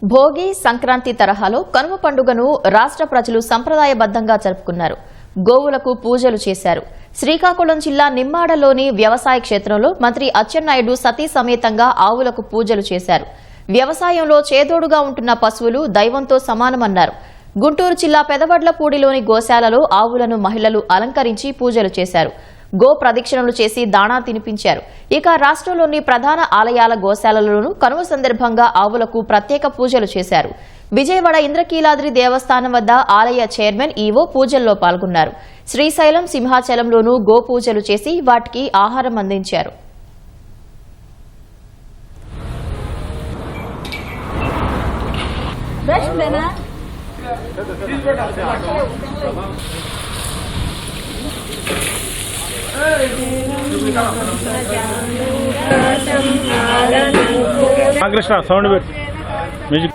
భోగి సంక్రాంతి తరహాలో కనుమ పండుగను రాష్ట్ర ప్రజలు సంప్రదాయబద్దంగా జరుపుకున్నారు. గోవులకు పూజలు చేశారు. శ్రీకాకుళం జిల్లా నిమ్మాడలోని వ్యవసాయ క్షేత్రంలో మంత్రి అచ్చెన్నాయుడు సతీ సమేతంగా ఆవులకు పూజలు చేశారు. వ్యవసాయంలో చేదోడుగా ఉంటున్న పశువులు దైవంతో సమానమన్నారు. గుంటూరు జిల్లా పెదవడ్లపూడిలోని గోశాలలో ఆవులను మహిళలు అలంకరించి పూజలు చేశారు. గో ప్రదక్షిణలు చేసి దాణా తినిపించారు. ఇక రాష్ట్రంలోని ప్రధాన ఆలయాల గోశాలలోనూ కనుమ సందర్భంగా ఆవులకు ప్రత్యేక పూజలు చేశారు. విజయవాడ ఇంద్రకీలాద్రి దేవస్థానం వద్ద ఆలయ చైర్మన్ ఈవో పూజల్లో పాల్గొన్నారు. శ్రీశైలం సింహాచలంలోనూ గో పూజలు చేసి వాటికి ఆహారం అందించారు. Krishna sound music